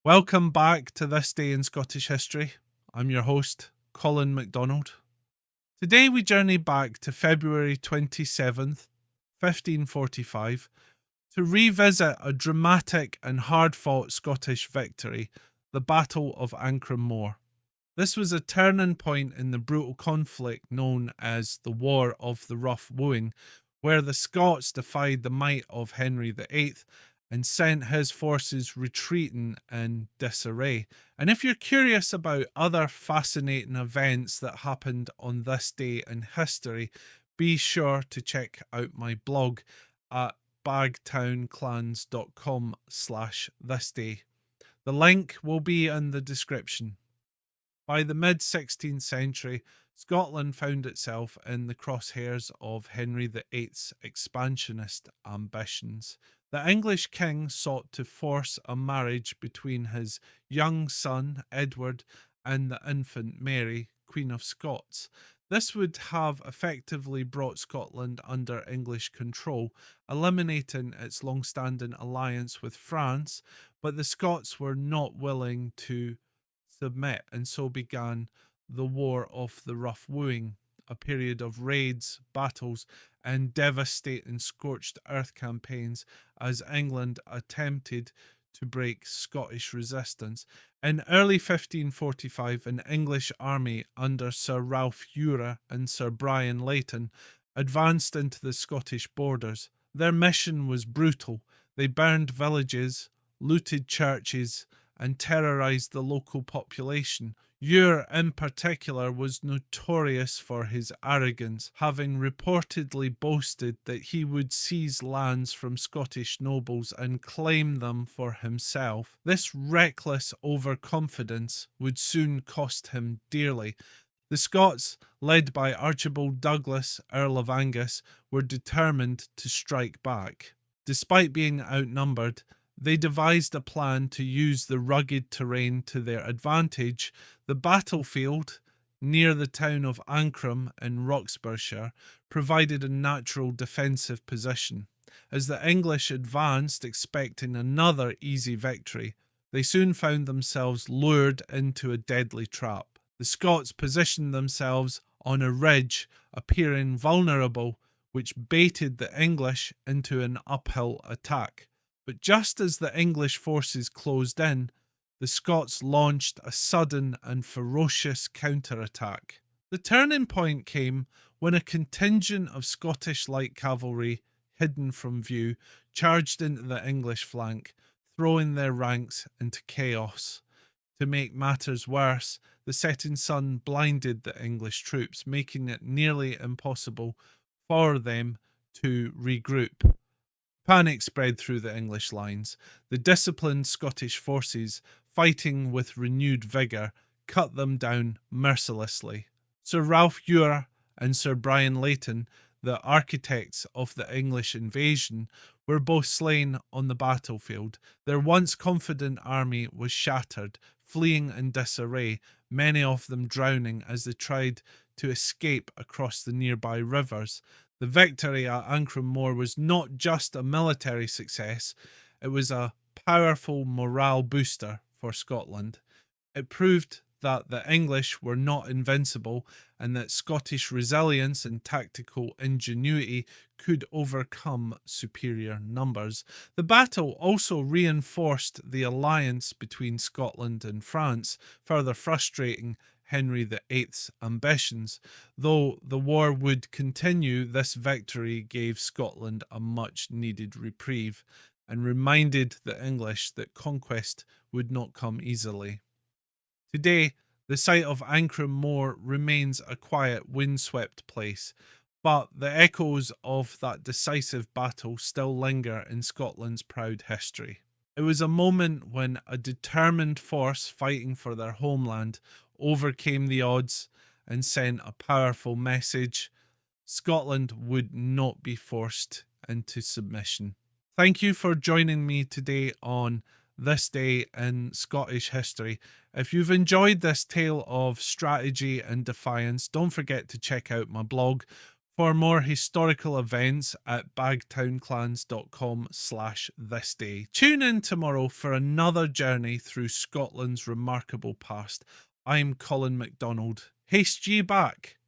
Welcome back to This Day in Scottish History. I'm your host, Colin MacDonald. Today we journey back to February 27th, 1545, to revisit a dramatic and hard-fought Scottish victory, the Battle of Ancrum Moor. This was a turning point in the brutal conflict known as the War of the Rough Wooing, where the Scots defied the might of Henry VIII and sent his forces retreating in disarray. And if you're curious about other fascinating events that happened on this day in history, be sure to check out my blog at bagtownclans.com/thisday. The link will be in the description. By the mid-16th century, Scotland found itself in the crosshairs of Henry VIII's expansionist ambitions. The English king sought to force a marriage between his young son Edward and the infant Mary, Queen of Scots. This would have effectively brought Scotland under English control, eliminating its long-standing alliance with France, but the Scots were not willing to submit, and so began the War of the Rough Wooing, a period of raids, battles, and devastating scorched earth campaigns as England attempted to break Scottish resistance. In early 1545, an English army under Sir Ralph Eure and Sir Brian Layton advanced into the Scottish borders. Their mission was brutal. They burned villages, looted churches, and terrorized the local population. Eure, in particular, was notorious for his arrogance, having reportedly boasted that he would seize lands from Scottish nobles and claim them for himself. This reckless overconfidence would soon cost him dearly. The Scots, led by Archibald Douglas, Earl of Angus, were determined to strike back. Despite being outnumbered, they devised a plan to use the rugged terrain to their advantage. The battlefield, near the town of Ancrum in Roxburghshire, provided a natural defensive position. As the English advanced, expecting another easy victory, they soon found themselves lured into a deadly trap. The Scots positioned themselves on a ridge, appearing vulnerable, which baited the English into an uphill attack. But just as the English forces closed in, the Scots launched a sudden and ferocious counterattack. The turning point came when a contingent of Scottish light cavalry, hidden from view, charged into the English flank, throwing their ranks into chaos. To make matters worse, the setting sun blinded the English troops, making it nearly impossible for them to regroup. Panic spread through the English lines. The disciplined Scottish forces, fighting with renewed vigour, cut them down mercilessly. Sir Ralph Eure and Sir Brian Layton, the architects of the English invasion, were both slain on the battlefield. Their once confident army was shattered, fleeing in disarray, many of them drowning as they tried to escape across the nearby rivers. The victory at Ancrum Moor was not just a military success, it was a powerful morale booster for Scotland. It proved that the English were not invincible and that Scottish resilience and tactical ingenuity could overcome superior numbers. The battle also reinforced the alliance between Scotland and France, further frustrating Henry VIII's ambitions. Though the war would continue, this victory gave Scotland a much-needed reprieve and reminded the English that conquest would not come easily. Today, the site of Ancrum Moor remains a quiet, windswept place, but the echoes of that decisive battle still linger in Scotland's proud history. It was a moment when a determined force fighting for their homeland overcame the odds and sent a powerful message: Scotland would not be forced into submission. Thank you for joining me today on This Day in Scottish History. If you've enjoyed this tale of strategy and defiance, don't forget to check out my blog For more historical events at bagtownclans.com/thisday. Tune in tomorrow for another journey through Scotland's remarkable past. I'm Colin MacDonald. Haste ye back.